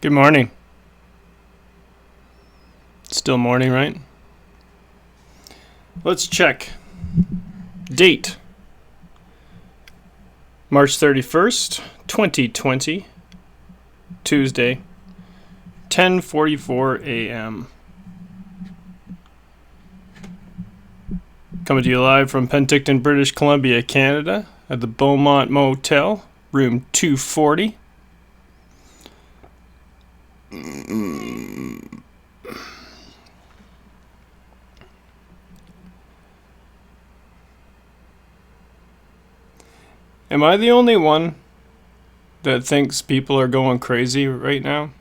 Good morning. Still morning, right? Let's check. Date. March 31st, 2020. Tuesday. 10:44 a.m. Coming to you live from Penticton, British Columbia, Canada, at the Beaumont Motel, room 240. Am I the only one that thinks people are going crazy right now?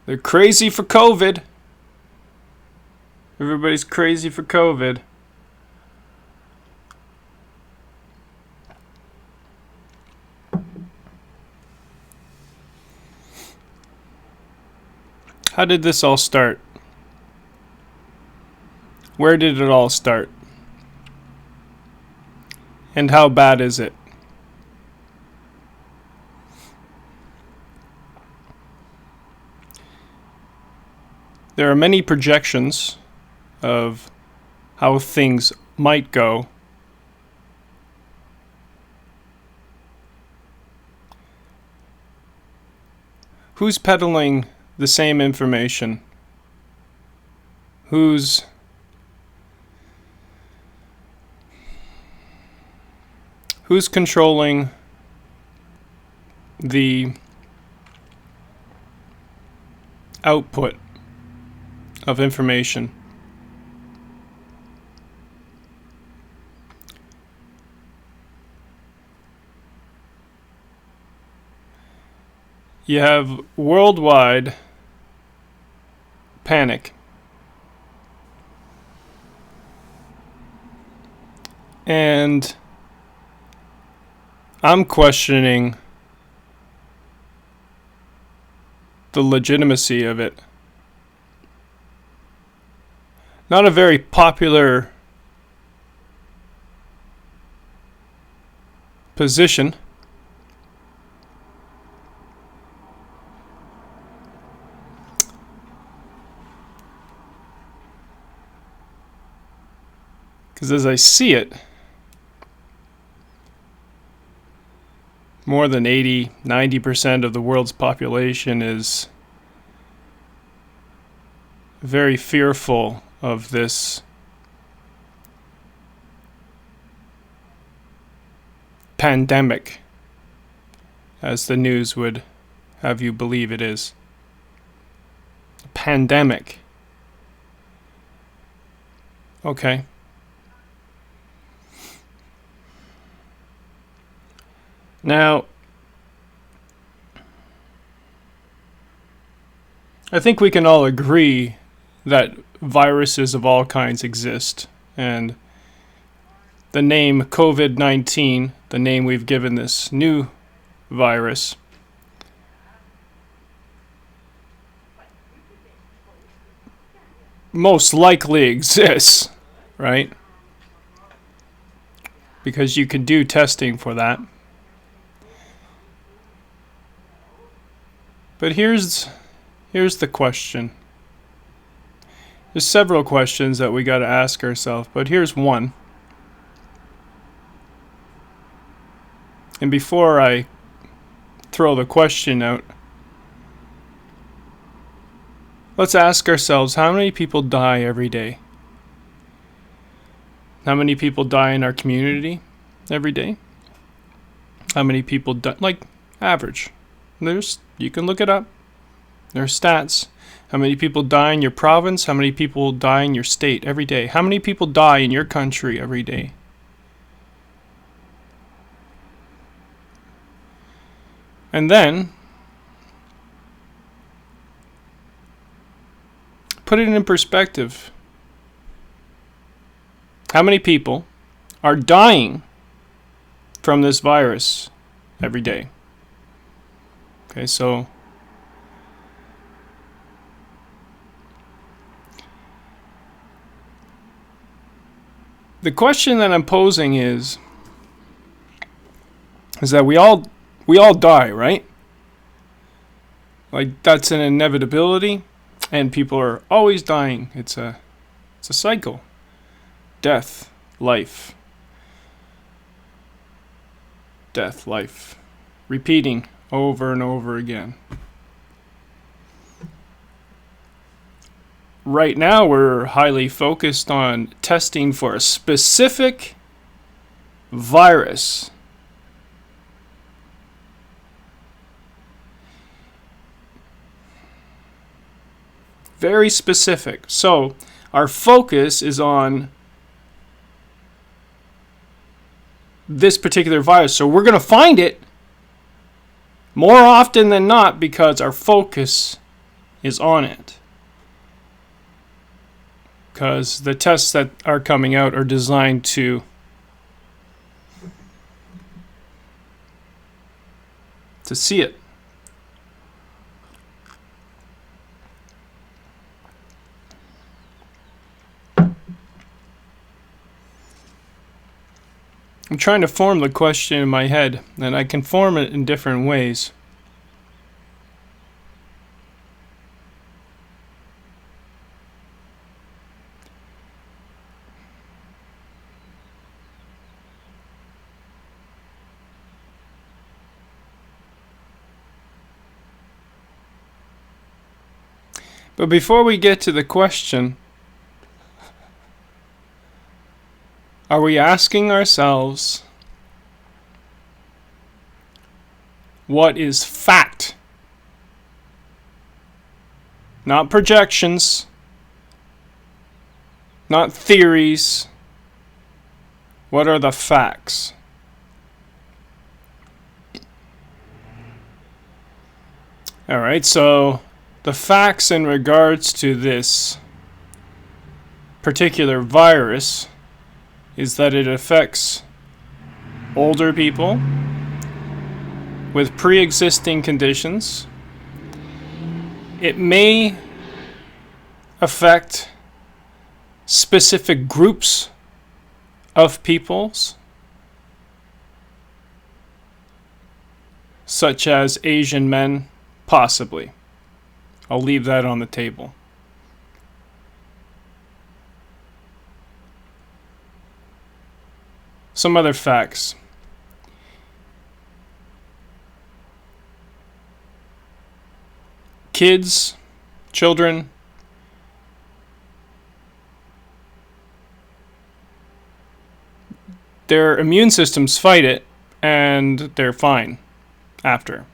They're crazy for COVID. Everybody's crazy for COVID. How did this all start? Where did it all start? And how bad is it? There are many projections of how things might go. Who's peddling the same information? Who's controlling the output of information? You have worldwide panic. And I'm questioning the legitimacy of it. Not a very popular position. Because as I see it, more than 80-90% of the world's population is very fearful of this pandemic, as the news would have you believe it is. A pandemic. Okay. Now, I think we can all agree that viruses of all kinds exist, and the name COVID-19, the name we've given this new virus, most likely exists, right? Because you can do testing for that. But here's the question. There's several questions that we got to ask ourselves, but here's one. And before I throw the question out, let's ask ourselves, how many people die every day? How many people die in our community every day? How many people die, like average? You can look it up. There's stats. How many people die in your province? How many people die in your state every day? How many people die in your country every day? And then put it in perspective. How many people are dying from this virus every day? Okay, so the question that I'm posing is that we all die, right? Like, that's an inevitability, and people are always dying. It's a cycle. Death, life. Death, life. Repeating over and over again. Right now, we're highly focused on testing for a specific virus. Very specific. So, our focus is on this particular virus. So, we're going to find it more often than not because our focus is on it. Because the tests that are coming out are designed to see it. I'm trying to form the question in my head, and I can form it in different ways. But before we get to the question, are we asking ourselves, what is fact? Not projections, not theories. What are the facts? All right, so the facts in regards to this particular virus is that it affects older people with pre-existing conditions. It may affect specific groups of peoples, such as Asian men, possibly. I'll leave that on the table. Some other facts. Kids, children, their immune systems fight it, and they're fine after.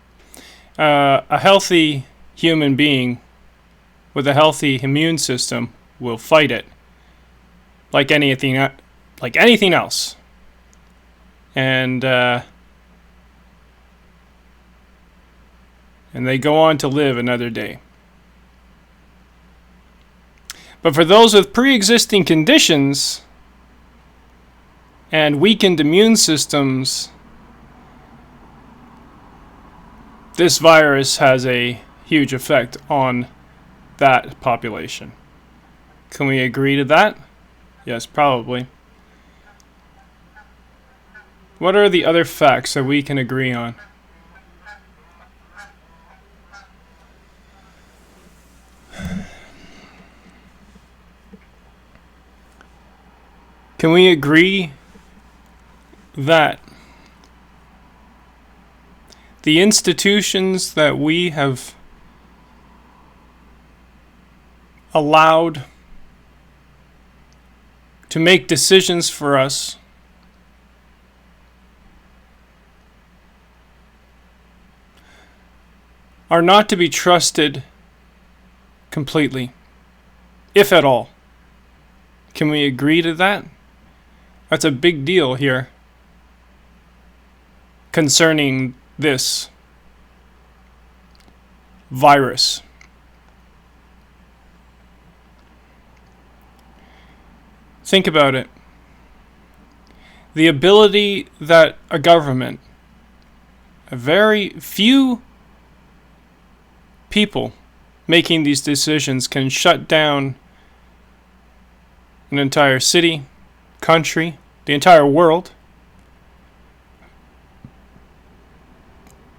A healthy human being with a healthy immune system will fight it like anything else. And they go on to live another day. But for those with pre-existing conditions and weakened immune systems, this virus has a huge effect on that population. Can we agree to that? Yes, probably. What are the other facts that we can agree on? Can we agree that the institutions that we have allowed to make decisions for us are not to be trusted completely, if at all? Can we agree to that? That's a big deal here concerning this virus. Think about it. The ability that a government, a very few people making these decisions, can shut down an entire city, country, the entire world.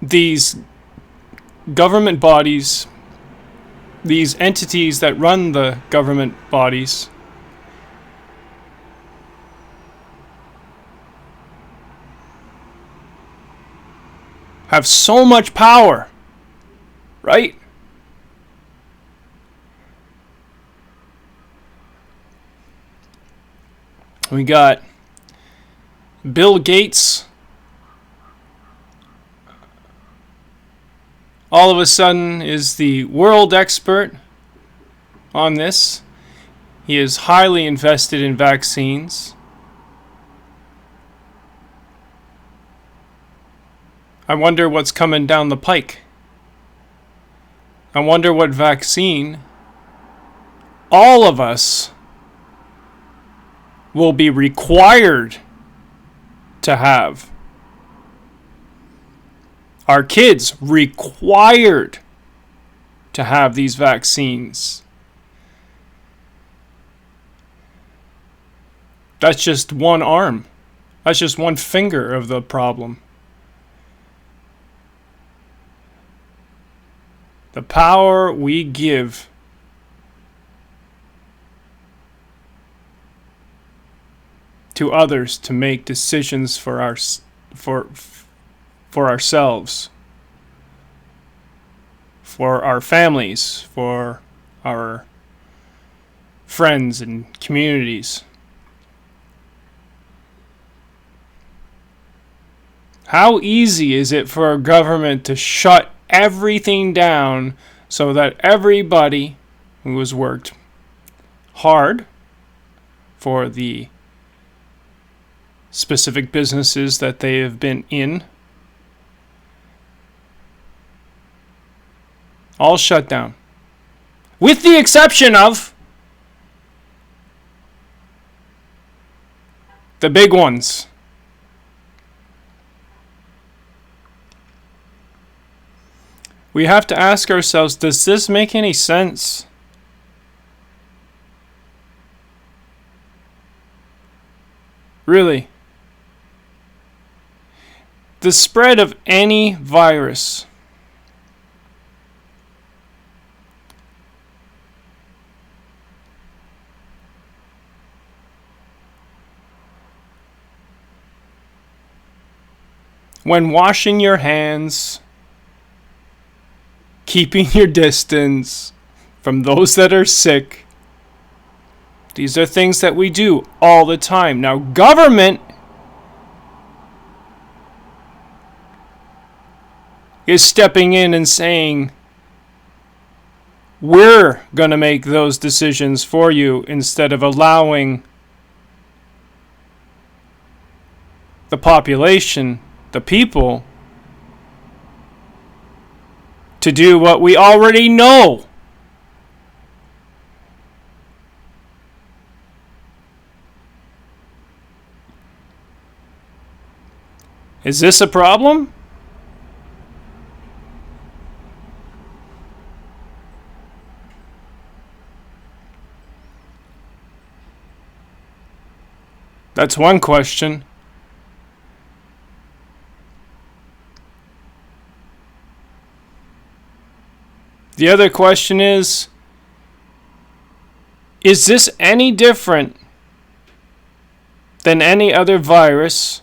These government bodies, these entities that run the government bodies, have so much power, right? We got Bill Gates all of a sudden is the world expert on this. He is highly invested in vaccines. I wonder what's coming down the pike. I wonder what vaccine all of us will be required to have. Our kids required to have these vaccines. That's just one arm. That's just one finger of the problem. The power we give to others to make decisions for ourselves, for our families, for our friends and communities. How easy is it for a government to shut everything down so that everybody who has worked hard for the specific businesses that they have been in, all shut down, with the exception of the big ones. We have to ask ourselves, does this make any sense? Really? The spread of any virus when washing your hands, keeping your distance from those that are sick, these are things that we do all the time. Now, government is stepping in and saying, we're going to make those decisions for you, instead of allowing the population, the people, to do what we already know. Is this a problem? That's one question. The other question is this any different than any other virus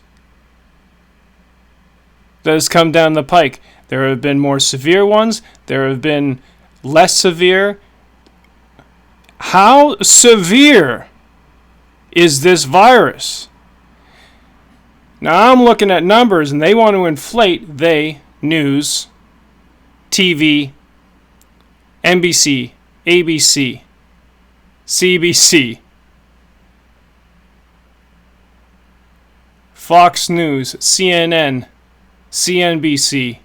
that has come down the pike? There have been more severe ones. There have been less severe. How severe is this virus? Now I'm looking at numbers, and they want to inflate, news, TV, NBC, ABC, CBC, Fox News, CNN, CNBC,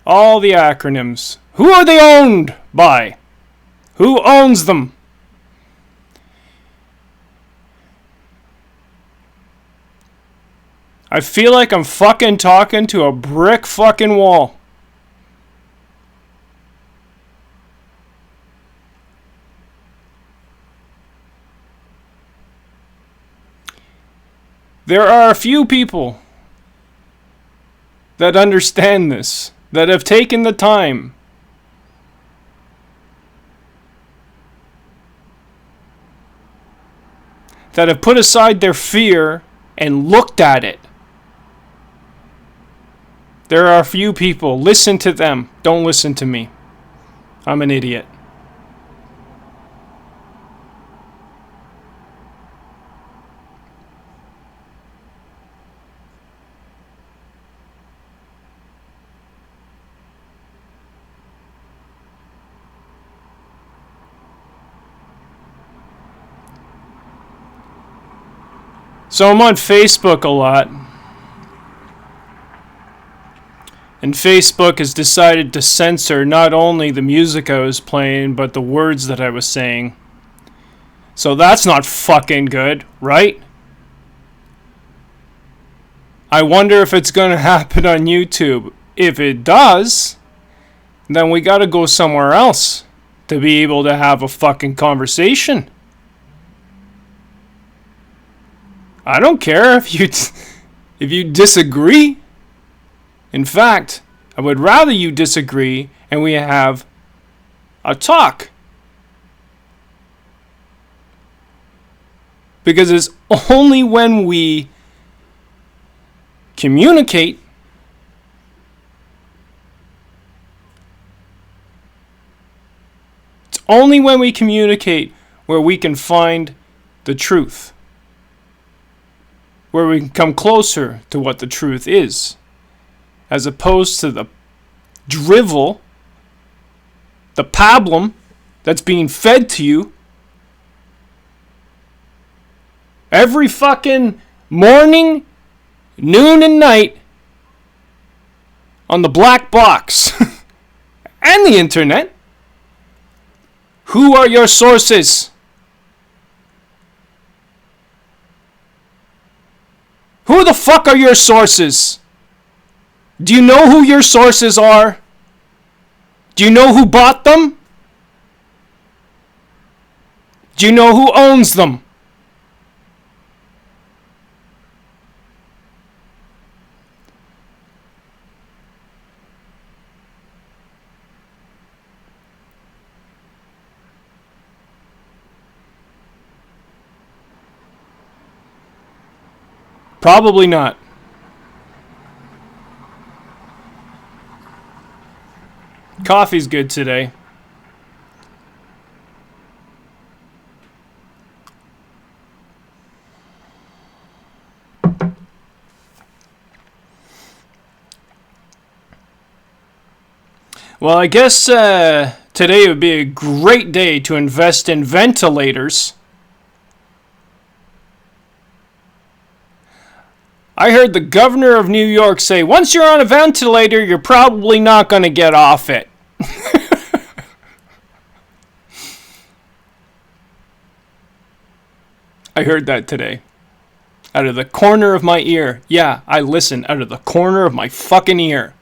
all the acronyms. Who are they owned by? Who owns them? I feel like I'm fucking talking to a brick fucking wall. There are a few people that understand this, that have taken the time that have put aside their fear and looked at it. There are a few people. Listen to them. Don't listen to me. I'm an idiot. So I'm on Facebook a lot. And Facebook has decided to censor not only the music I was playing, but the words that I was saying. So that's not fucking good, right? I wonder if it's going to happen on YouTube. If it does, then we got to go somewhere else to be able to have a fucking conversation. I don't care if you disagree. In fact, I would rather you disagree and we have a talk. Because it's only when we communicate where we can find the truth. Where we can come closer to what the truth is. As opposed to the drivel, the pablum that's being fed to you every fucking morning, noon, and night on the black box and the internet. Who are your sources? Who the fuck are your sources? Do you know who your sources are? Do you know who bought them? Do you know who owns them? Probably not. Coffee's good today. Well, I guess today would be a great day to invest in ventilators. I heard the governor of New York say, once you're on a ventilator, you're probably not going to get off it. I heard that today. Out of the corner of my ear. Yeah, I listened out of the corner of my fucking ear.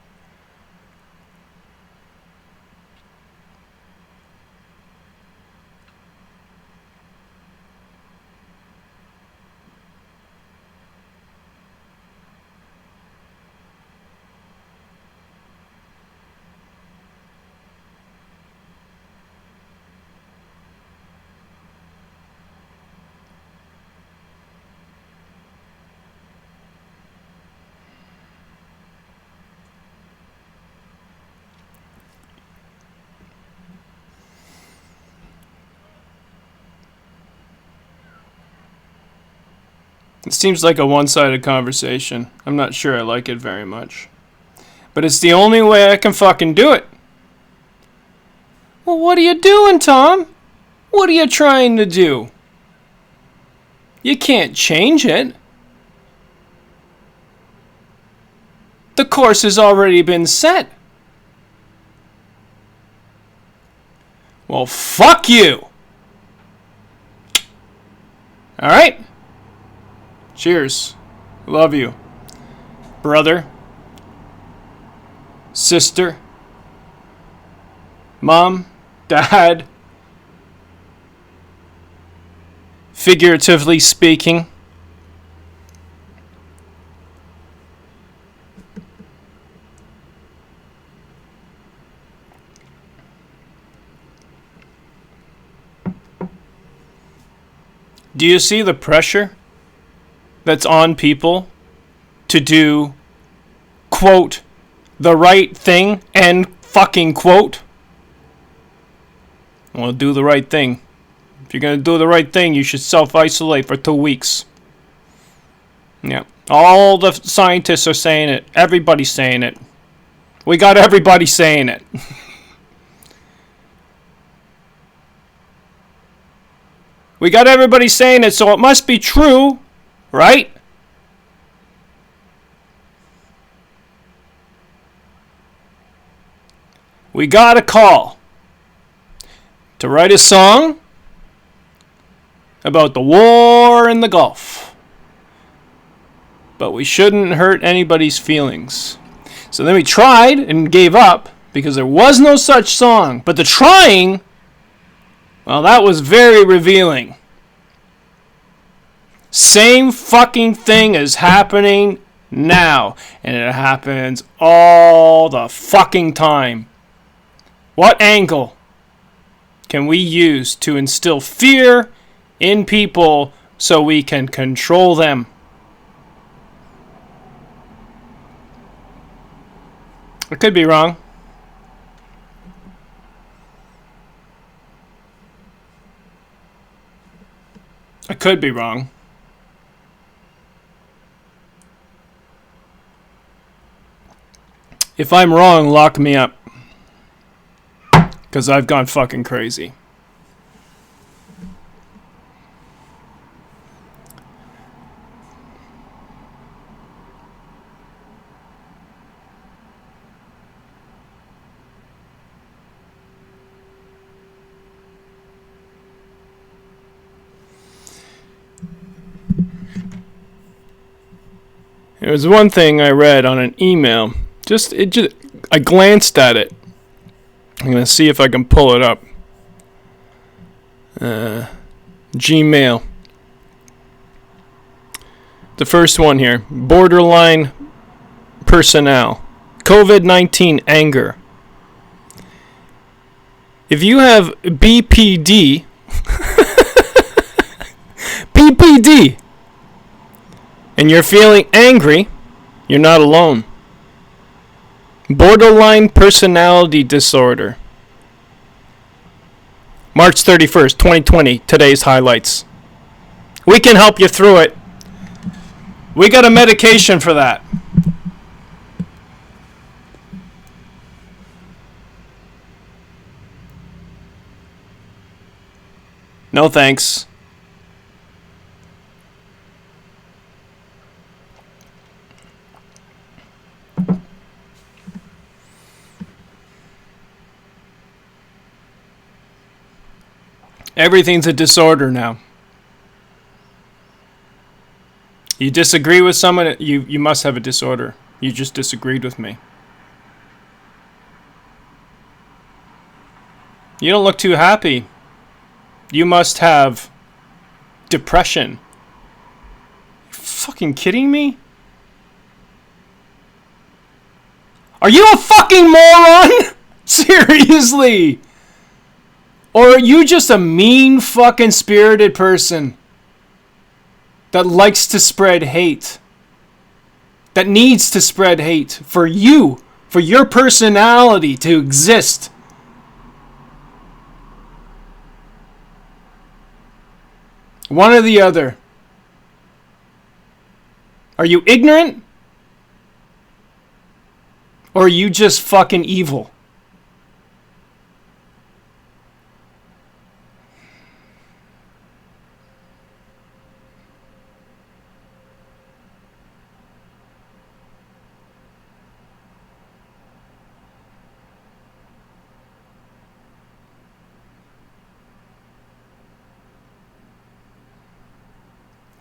It seems like a one-sided conversation. I'm not sure I like it very much. But it's the only way I can fucking do it. Well, what are you doing, Tom? What are you trying to do? You can't change it. The course has already been set. Well, fuck you. Alright? Cheers. Love you. Brother. Sister. Mom. Dad. Figuratively speaking. Do you see the pressure that's on people to do, quote, the right thing, end fucking quote? Well, do the right thing. If you're going to do the right thing, you should self-isolate for 2 weeks. Yeah. All the scientists are saying it. Everybody's saying it. We got everybody saying it. We got everybody saying it, so it must be true, right? We got a call to write a song about the war in the Gulf. But we shouldn't hurt anybody's feelings. So then we tried and gave up because there was no such song. But the trying, well, that was very revealing. Same fucking thing is happening now. And it happens all the fucking time. What angle can we use to instill fear in people so we can control them? I could be wrong. I could be wrong. If I'm wrong, lock me up. Because I've gone fucking crazy. There was one thing I read on an email. I glanced at it. I'm going to see if I can pull it up. Gmail. The first one here. Borderline personnel. COVID-19 anger. If you have BPD, BPD, and you're feeling angry, you're not alone. Borderline personality disorder. March 31st, 2020, today's highlights. We can help you through it. We got a medication for that. No thanks. Everything's a disorder now. You disagree with someone, you must have a disorder. You just disagreed with me. You don't look too happy. You must have depression. You fucking kidding me? Are you a fucking moron? Seriously? Or are you just a mean fucking spirited person that likes to spread hate? That needs to spread hate for you, for your personality to exist? One or the other. Are you ignorant? Or are you just fucking evil?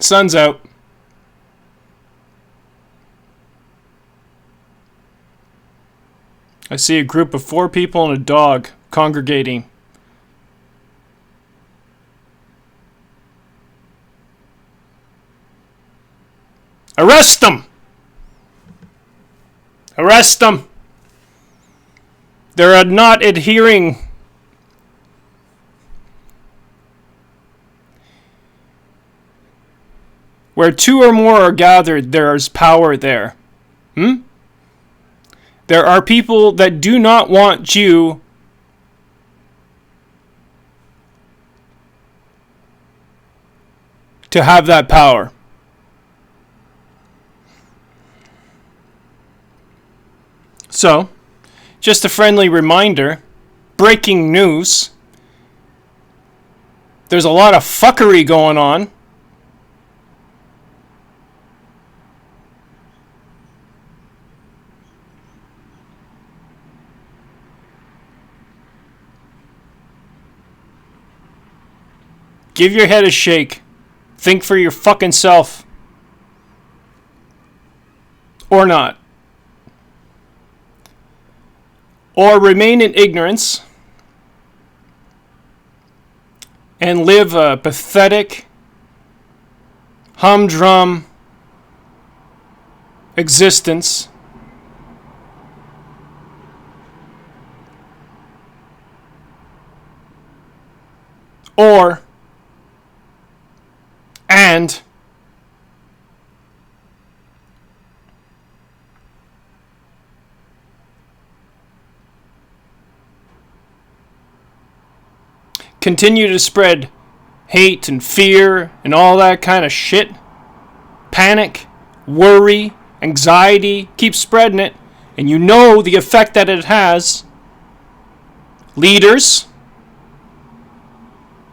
Sun's out. I see a group of 4 people and a dog congregating. Arrest them! Arrest them! They're not adhering. Where two or more are gathered, there is power there. There are people that do not want you to have that power. So, just a friendly reminder, breaking news. There's a lot of fuckery going on. Give your head a shake. Think for your fucking self. Or not. Or remain in ignorance and live a pathetic, humdrum existence. Or and continue to spread hate and fear and all that kind of shit. Panic, worry, anxiety, keep spreading it. And you know the effect that it has. Leaders,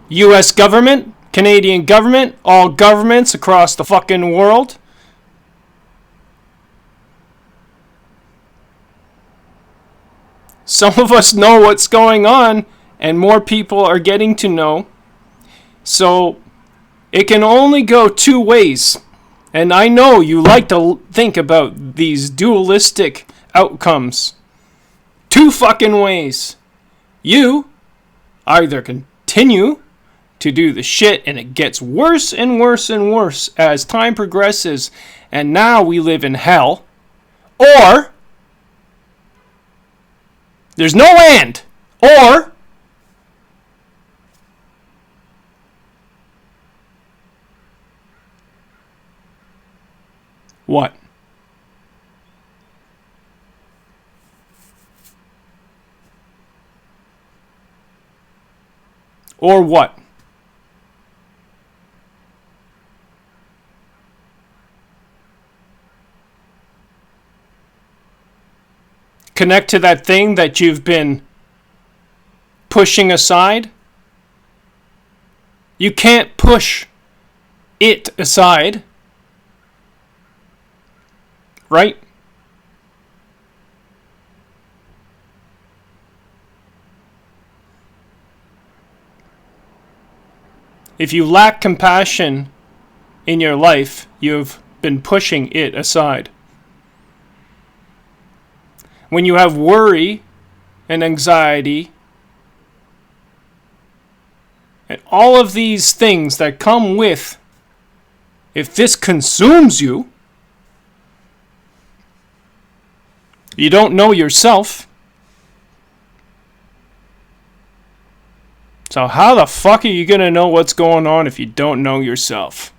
U.S. government, Canadian government, all governments across the fucking world. Some of us know what's going on, and more people are getting to know. So it can only go two ways. And I know you like to think about these dualistic outcomes. Two fucking ways. You either continue to do the shit and it gets worse and worse and worse as time progresses and now we live in hell, or there's no and, or what? Or what? Connect to that thing that you've been pushing aside. You can't push it aside. Right? If you lack compassion in your life, you've been pushing it aside. When you have worry and anxiety and all of these things that come with, if this consumes you, you don't know yourself. So how the fuck are you going to know what's going on if you don't know yourself?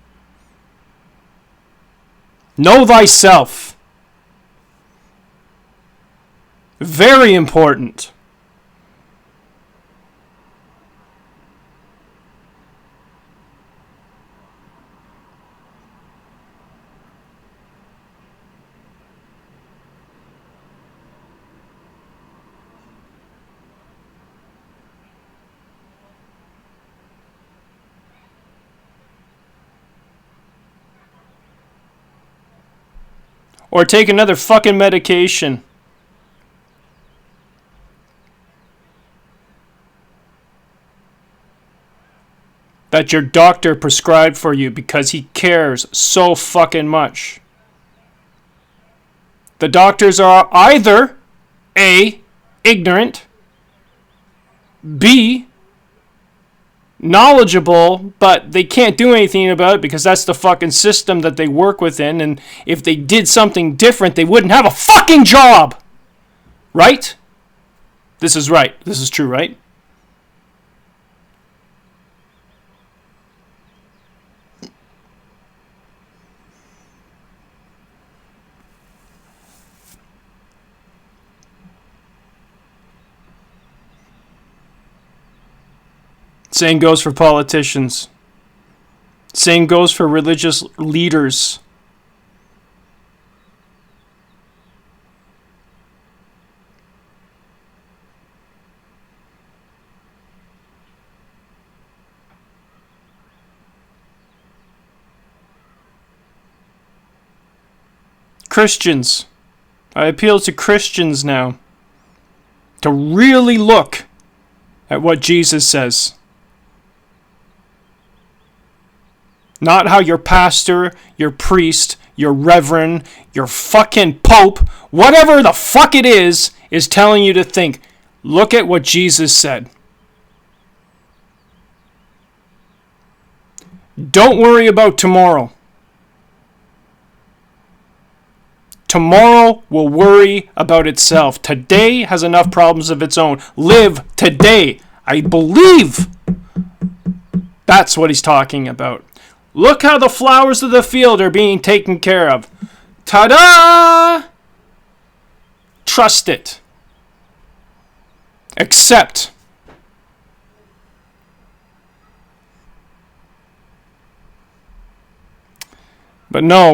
Know thyself. Very important. Or take another fucking medication. That your doctor prescribed for you because he cares so fucking much. The doctors are either A, ignorant, B, knowledgeable, but they can't do anything about it because that's the fucking system that they work within, and if they did something different, they wouldn't have a fucking job! Right? This is right. This is true, right? Same goes for politicians. Same goes for religious leaders. Christians. I appeal to Christians now to really look at what Jesus says. Not how your pastor, your priest, your reverend, your fucking pope, whatever the fuck it is telling you to think. Look at what Jesus said. Don't worry about tomorrow. Tomorrow will worry about itself. Today has enough problems of its own. Live today. I believe that's what he's talking about. Look how the flowers of the field are being taken care of. Ta-da! Trust it. Accept. But no,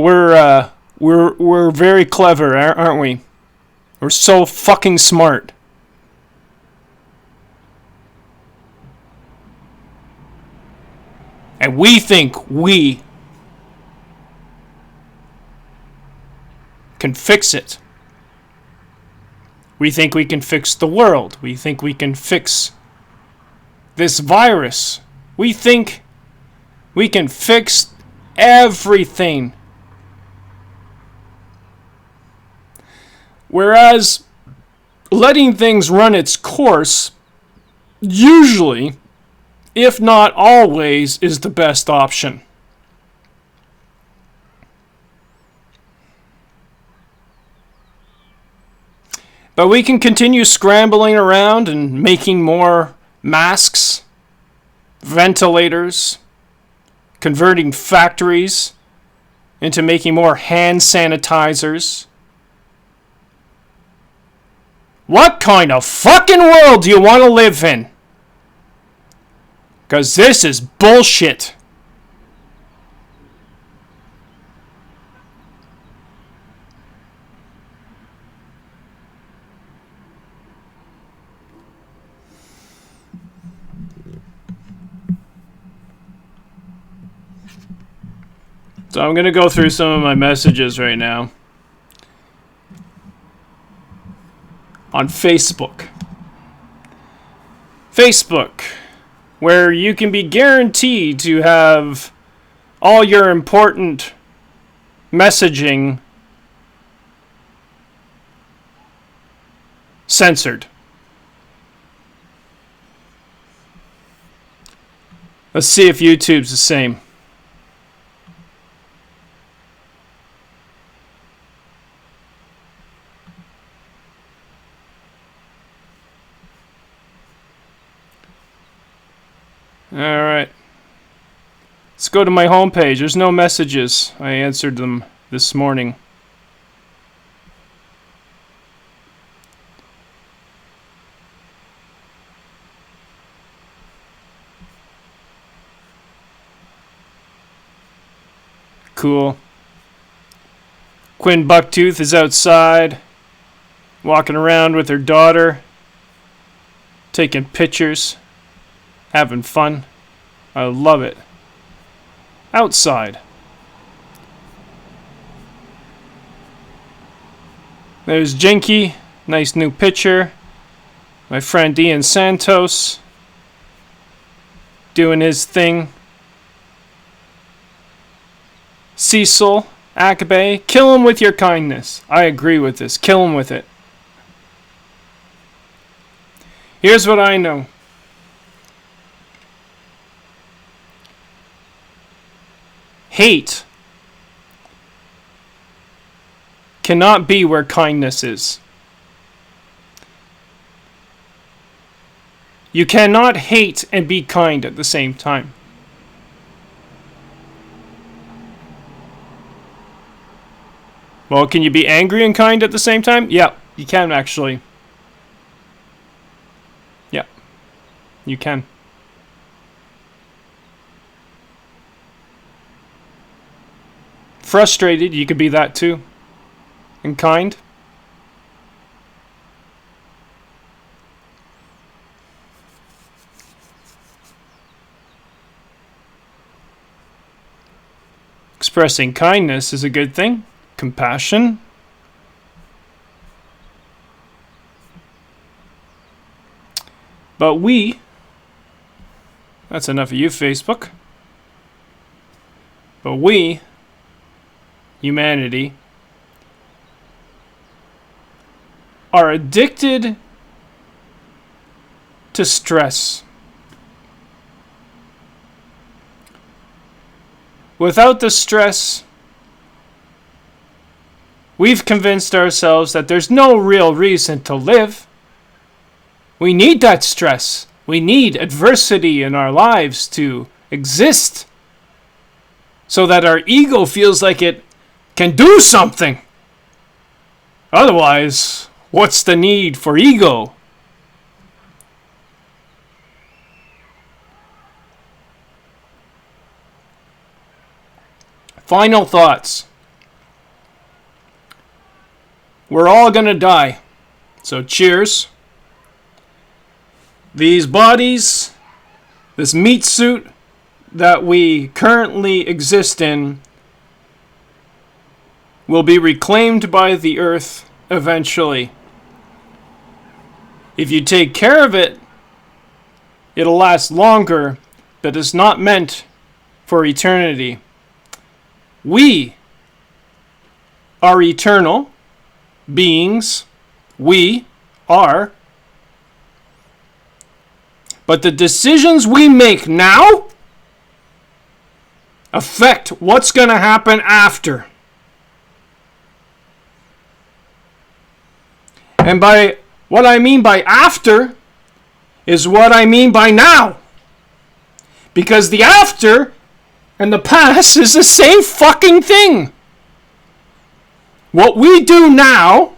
we're very clever, aren't we? We're so fucking smart. And we think we can fix it. We think we can fix the world. We think we can fix this virus. We think we can fix everything. Whereas letting things run its course usually, if not always, is the best option. But we can continue scrambling around and making more masks, ventilators, converting factories into making more hand sanitizers. What kind of fucking world do you want to live in? Because this is bullshit. So I'm going to go through some of my messages right now. On Facebook. Facebook, where you can be guaranteed to have all your important messaging censored. Let's see if YouTube's the same. Alright. Let's go to my homepage. There's no messages. I answered them this morning. Cool. Quinn Bucktooth is outside, walking around with her daughter, taking pictures. Having fun. I love it. Outside. There's Jinky. Nice new picture. My friend Ian Santos. Doing his thing. Cecil Akabe. Kill him with your kindness. I agree with this. Kill him with it. Here's what I know. Hate cannot be where kindness is. You cannot hate and be kind at the same time. Well, can you be angry and kind at the same time? Yeah, you can actually. Yeah, you can. frustrated, you could be that too. And kind. Expressing kindness is a good thing. Compassion. But that's enough of you, Facebook. But we, humanity, are addicted to stress. Without the stress, we've convinced ourselves that there's no real reason to live. We need that stress. We need adversity in our lives to exist so that our ego feels like it can do something. Otherwise, what's the need for ego? Final thoughts. We're all going to die. So cheers. These bodies, this meat suit that we currently exist in, will be reclaimed by the earth eventually. If you take care of it, it'll last longer, but it's not meant for eternity. We are eternal beings. We are. But the decisions we make now affect what's going to happen after. And by what I mean by after is what I mean by now. Because the after and the past is the same fucking thing. What we do now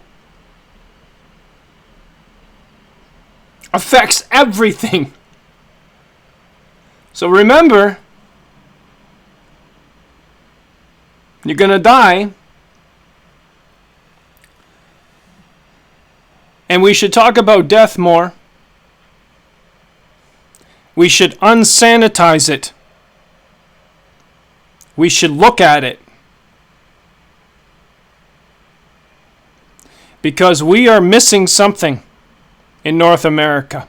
affects everything. So remember, you're going to die. And we should talk about death more. We should unsanitize it. We should look at it. Because we are missing something in North America.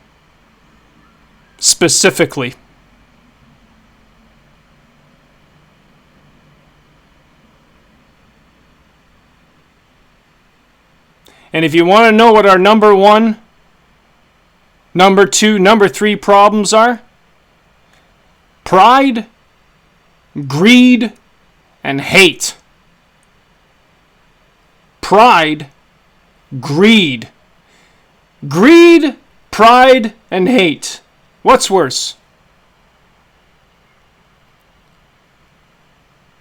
Specifically. And if you want to know what our number 1, number 2, number 3 problems are, pride, greed, and hate. Pride, greed. Greed, pride, and hate. What's worse?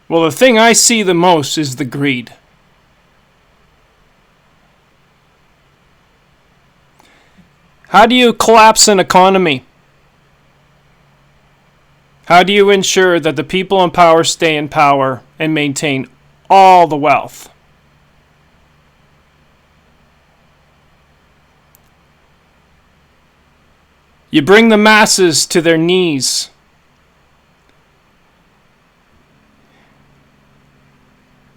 Well, the thing I see the most is the greed. How do you collapse an economy? How do you ensure that the people in power stay in power and maintain all the wealth? You bring the masses to their knees.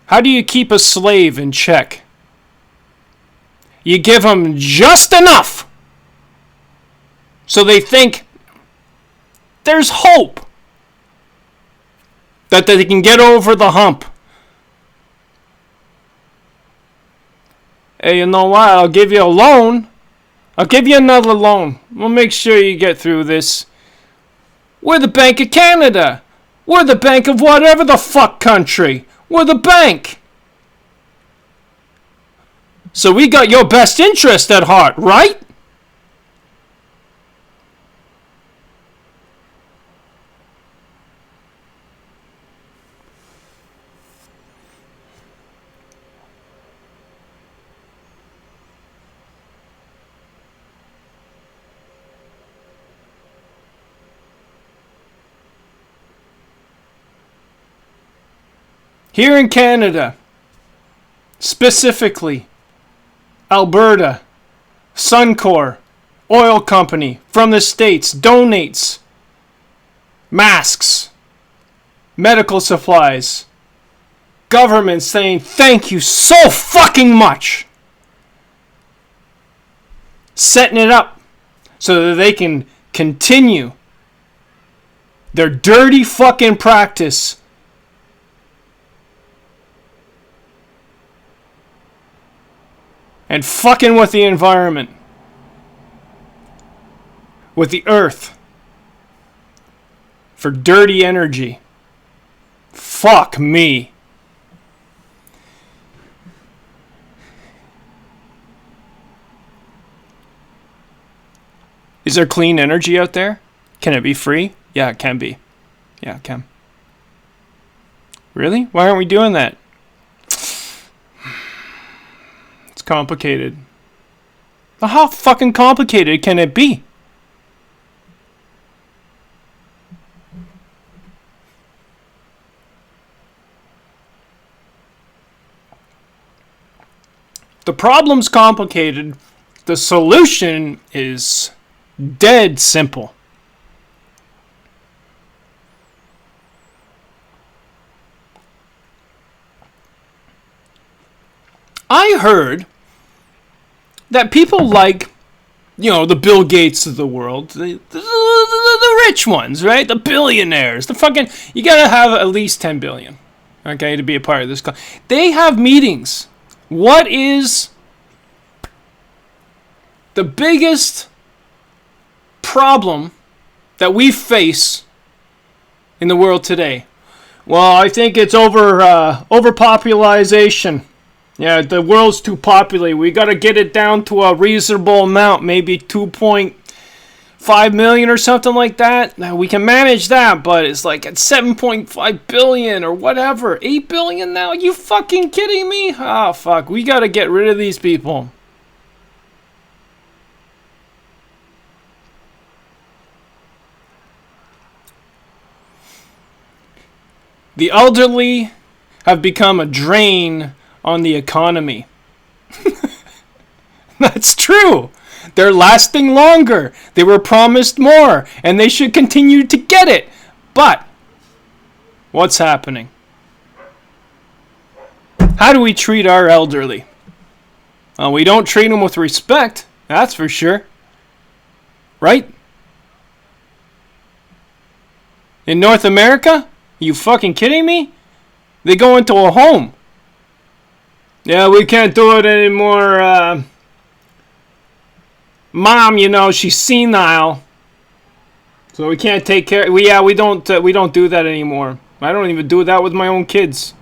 How do you keep a slave in check? You give them just enough so they think there's hope that they can get over the hump. Hey, you know what? I'll give you a loan. I'll give you another loan. We'll make sure you get through this. We're the Bank of Canada. We're the bank of whatever the fuck country. We're the bank. So we got your best interest at heart, right? Here in Canada, specifically, Alberta, Suncor, oil company from the States donates masks, medical supplies, government saying thank you so fucking much. Setting it up so that they can continue their dirty fucking practice and fucking with the environment, with the earth, for dirty energy. Fuck me. Is there clean energy out there? Can it be free? Yeah, it can be. Yeah, it can. Really? Why aren't we doing that? It's complicated. But how fucking complicated can it be? The problem's complicated. The solution is dead simple. I heard that people like, the Bill Gates of the world, the rich ones, right? The billionaires, the fucking, you gotta have at least 10 billion, okay, to be a part of this. They have meetings. What is the biggest problem that we face in the world today? Well, I think it's overpopulation. Yeah, the world's too populated. We got to get it down to a reasonable amount, maybe 2.5 million or something like that. Now, we can manage that, but it's like at 7.5 billion or whatever. 8 billion now? You fucking kidding me? Oh, fuck. We got to get rid of these people. The elderly have become a drain on the economy. That's true. They're lasting longer. They were promised more, and they should continue to get it. But what's happening? How do we treat our elderly? Well, we don't treat them with respect, that's for sure. Right? In North America? You fucking kidding me? They go into a home. Yeah, we can't do it anymore. Mom, she's senile, so we can't take care. We don't do that anymore. I don't even do that with my own kids.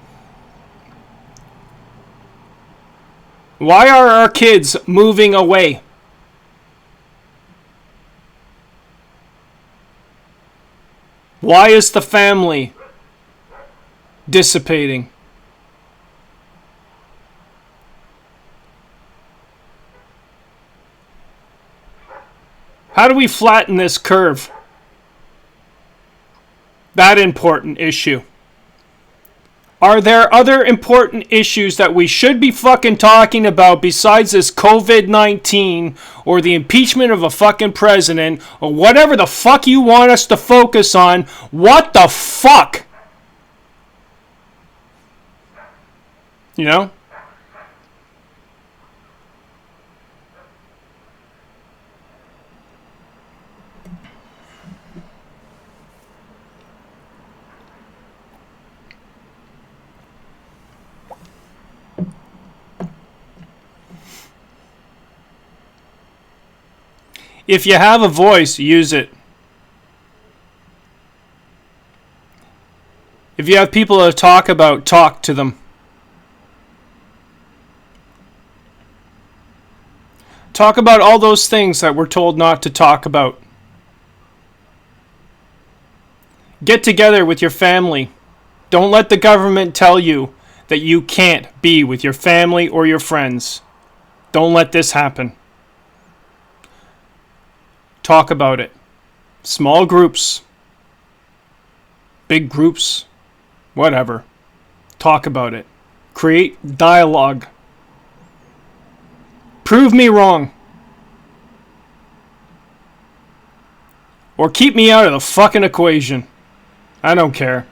Why are our kids moving away? Why is the family dissipating? How do we flatten this curve? That important issue. Are there other important issues that we should be fucking talking about besides this COVID-19 or the impeachment of a fucking president or whatever the fuck you want us to focus on? What the fuck? You know? If you have a voice, use it. If you have people to talk about, talk to them. Talk about all those things that we're told not to talk about. Get together with your family. Don't let the government tell you that you can't be with your family or your friends. Don't let this happen. Talk about it. Small groups. Big groups. Whatever. Talk about it. Create dialogue. Prove me wrong. Or keep me out of the fucking equation. I don't care.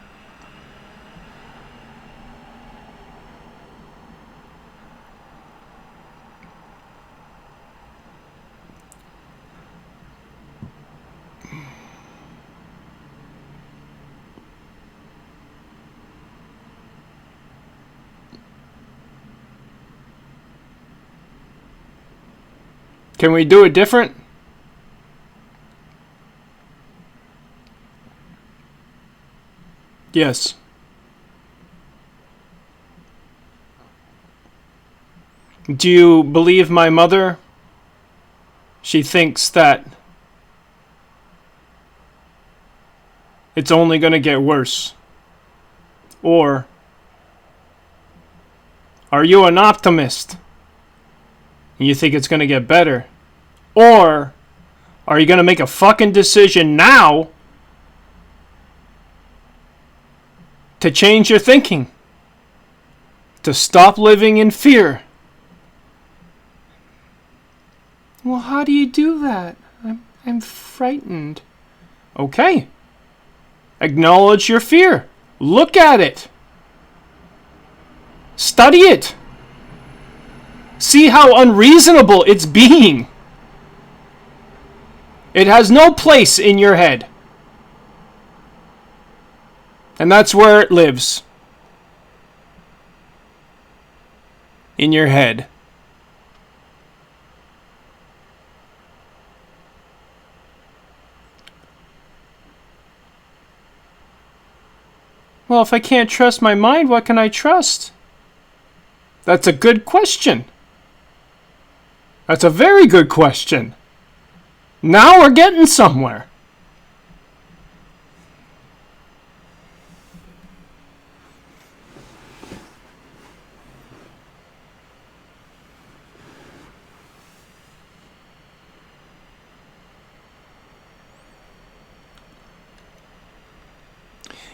Can we do it different? Yes. Do you believe my mother? She thinks that it's only going to get worse. Or are you an optimist? And you think it's going to get better? Or are you going to make a fucking decision now to change your thinking? To stop living in fear? Well, how do you do that? I'm frightened. Okay. Acknowledge your fear. Look at it. Study it. See how unreasonable it's being. It has no place in your head. And that's where it lives. In your head. Well, if I can't trust my mind, what can I trust? That's a good question. That's a very good question. Now we're getting somewhere.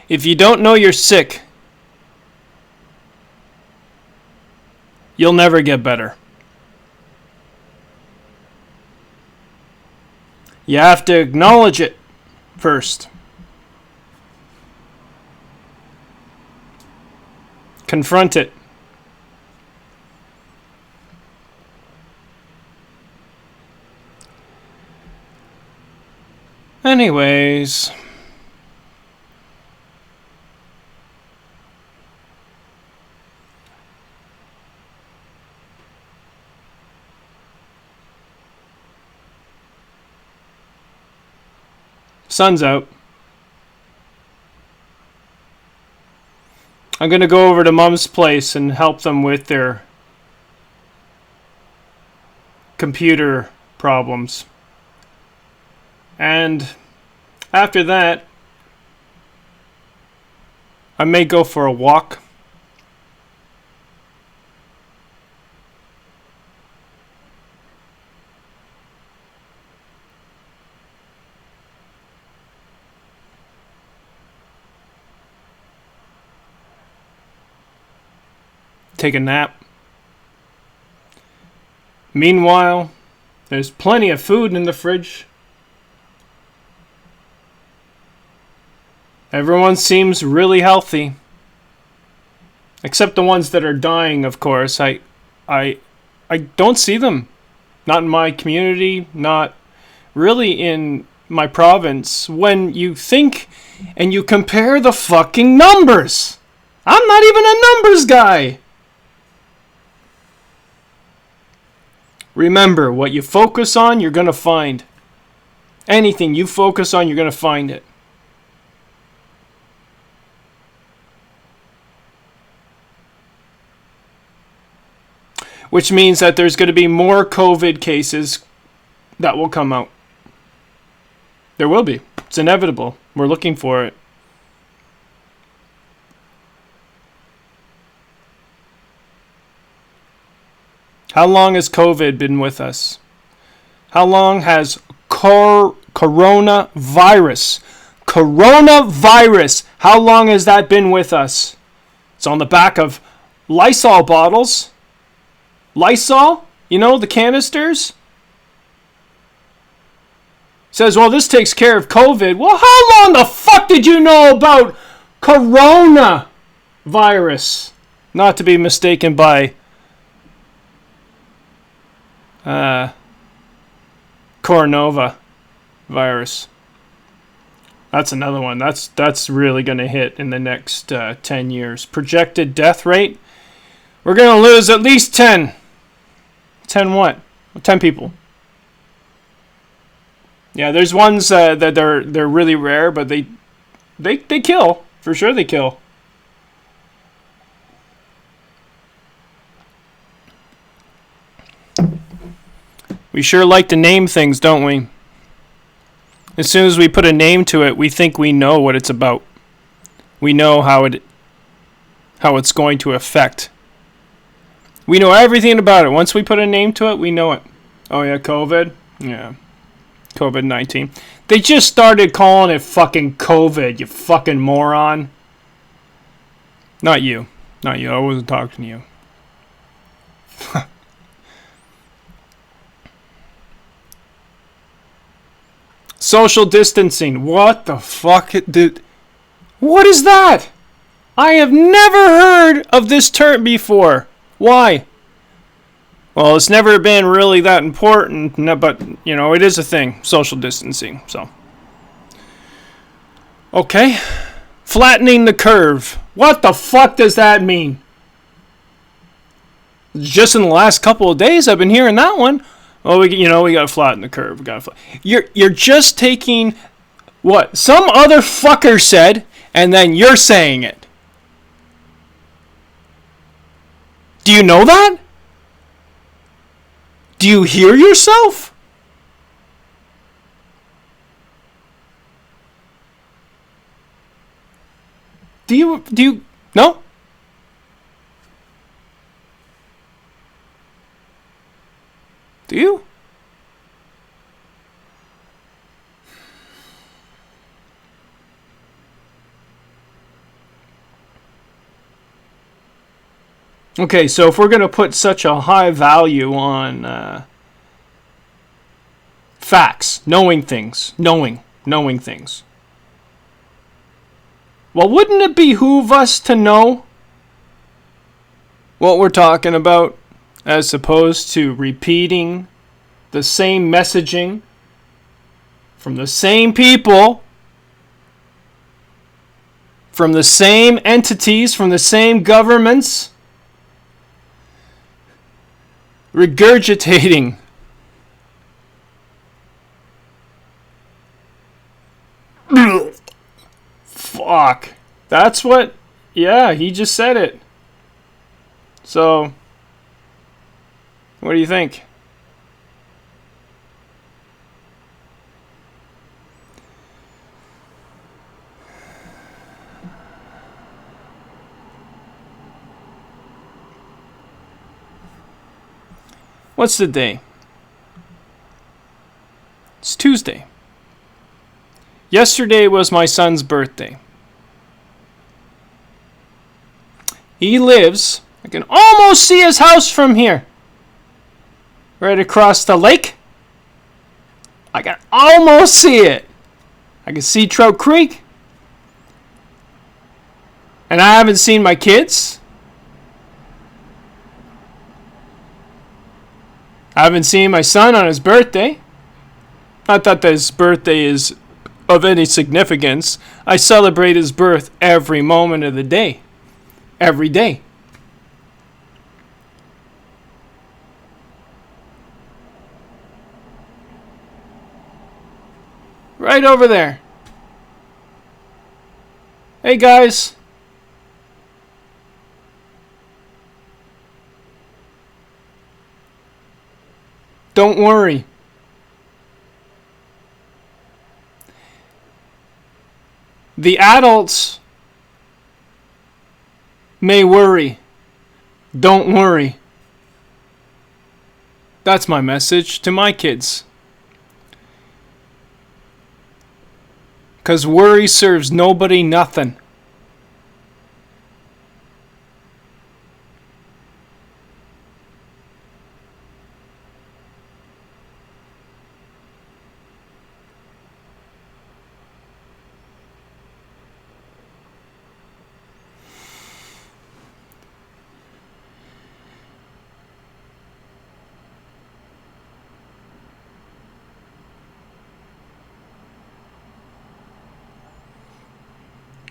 If you don't know you're sick, you'll never get better. You have to acknowledge it first. Confront it. Anyways. Sun's out. I'm going to go over to Mom's place and help them with their computer problems. And after that, I may go for a walk. Take a nap. Meanwhile, there's plenty of food in the fridge. Everyone seems really healthy. Except the ones that are dying, of course. I don't see them. Not in my community, not really in my province. When you think and you compare the fucking numbers. I'm not even a numbers guy. Remember, what you focus on, you're going to find. Anything you focus on, you're going to find it. Which means that there's going to be more COVID cases that will come out. There will be. It's inevitable. We're looking for it. How long has COVID been with us? How long has coronavirus, how long has that been with us? It's on the back of Lysol bottles. Lysol, you know, the canisters. Says, well, this takes care of COVID. Well, how long the fuck did you know about corona virus? Not to be mistaken by coronova virus. That's another one. That's really going to hit in the next 10 years. Projected death rate, we're going to lose at least 10. 10 what? 10 people. Yeah, there's ones that they're really rare, but they kill. For sure they kill. We sure like to name things, don't we? As soon as we put a name to it, we think we know what it's about. We know how it's going to affect. We know everything about it. Once we put a name to it, we know it. Oh yeah, COVID? Yeah. COVID-19. They just started calling it fucking COVID, you fucking moron. Not you. Not you. I wasn't talking to you. Social distancing. What the fuck? Dude? What is that? I have never heard of this term before. Why? Well, it's never been really that important, but, you know, it is a thing. Social distancing, so. Okay. Flattening the curve. What the fuck does that mean? Just in the last couple of days, I've been hearing that one. Oh, we got to flatten the curve. You're just taking what some other fucker said, and then you're saying it. Do you know that? Do you hear yourself? Do you no? Do you? Okay, so if we're going to put such a high value on facts, knowing things, knowing things, well, wouldn't it behoove us to know what we're talking about as opposed to repeating the same messaging from the same people, from the same entities, from the same governments, regurgitating fuck. That's what, yeah, he just said it. So, what do you think? What's the day? It's Tuesday. Yesterday was my son's birthday. He lives, I can almost see his house from here. Right across the lake. I can almost see it. I can see Trout Creek. And I haven't seen my kids. I haven't seen my son on his birthday. Not that his birthday is of any significance. I celebrate his birth every moment of the day. Every day. Right over there. Hey guys. Don't worry. The adults may worry. Don't worry. That's my message to my kids. 'Cause worry serves nobody nothing.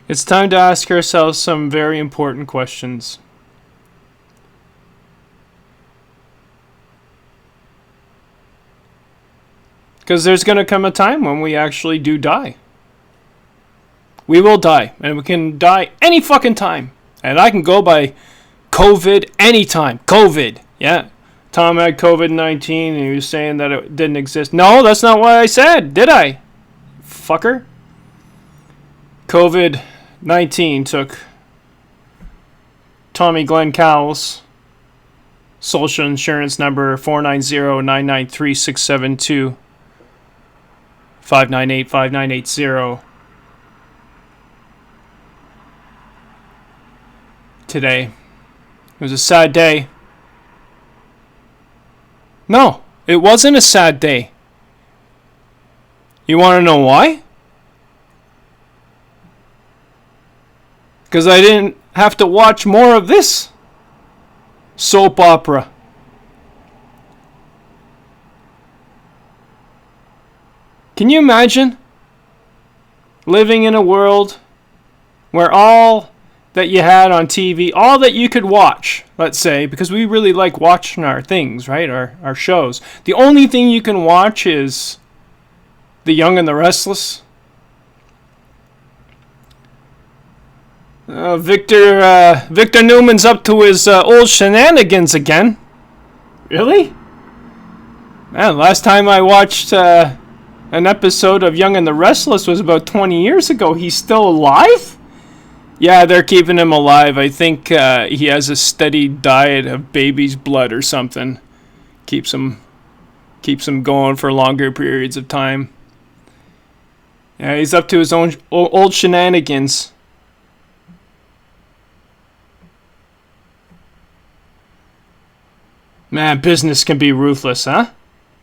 It's time to ask ourselves some very important questions. Because there's going to come a time when we actually do die. We will die, and we can die any fucking time. And I can go by COVID anytime. COVID, yeah. Tom had COVID-19 and he was saying that it didn't exist. No, that's not what I said, did I? Fucker. COVID-19 took Tommy Glenn Cowles' social insurance number 490-993-672 598-5980 today. It was a sad day. No, it wasn't a sad day. You want to know why? Because I didn't have to watch more of this soap opera. Can you imagine living in a world where all that you had on TV, all that you could watch, let's say, because we really like watching our things, right? Our shows. The only thing you can watch is The Young and the Restless. Victor Newman's up to his old shenanigans again. Really? Man, last time I watched an episode of Young and the Restless was about 20 years ago. He's still alive? Yeah, they're keeping him alive. I think he has a steady diet of baby's blood or something. Keeps him going for longer periods of time. Yeah, he's up to his own old shenanigans. Man, business can be ruthless, huh?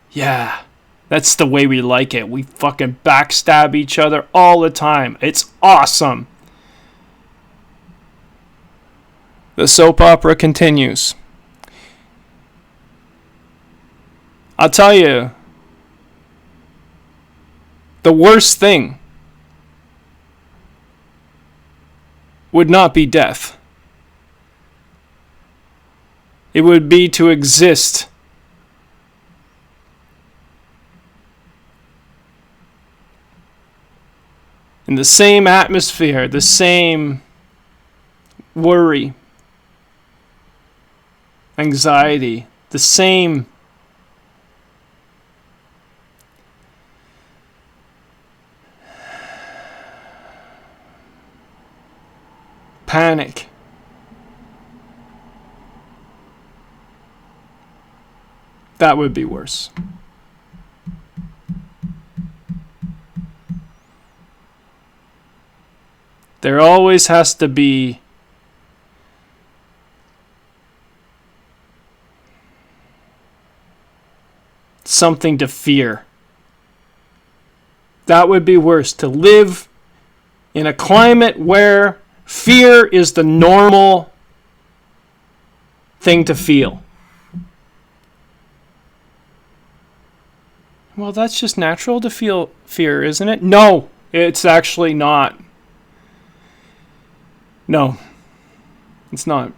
Yeah, that's the way we like it. We fucking backstab each other all the time. It's awesome. The soap opera continues. I'll tell you, the worst thing would not be death. It would be to exist in the same atmosphere, the same worry, anxiety, the same panic. That would be worse. There always has to be something to fear. That would be worse, to live in a climate where fear is the normal thing to feel. Well, that's just natural to feel fear, isn't it? No, it's actually not. No, it's not.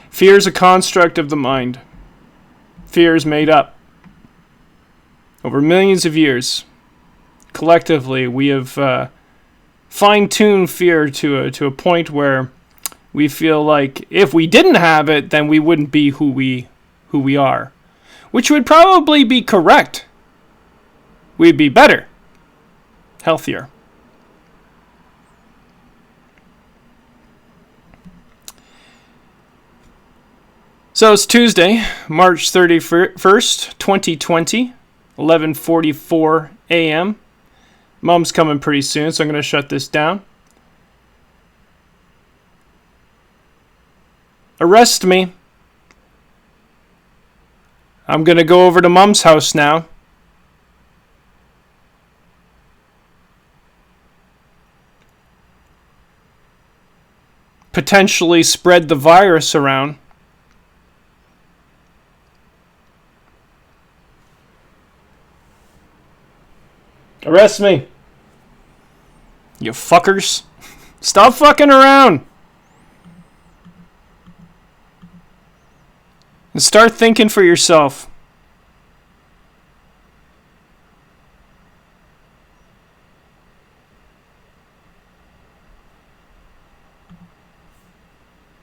Fear is a construct of the mind. Fear is made up. Over millions of years, collectively, we have fine-tuned fear to a point where we feel like if we didn't have it, then we wouldn't be who we are, which would probably be correct. We'd be better, healthier. So it's Tuesday, March 31st, 2020, 11:44 a.m. Mom's coming pretty soon, so I'm going to shut this down. Arrest me. I'm going to go over to Mom's house now. Potentially spread the virus around. Arrest me. You fuckers. Stop fucking around. And start thinking for yourself.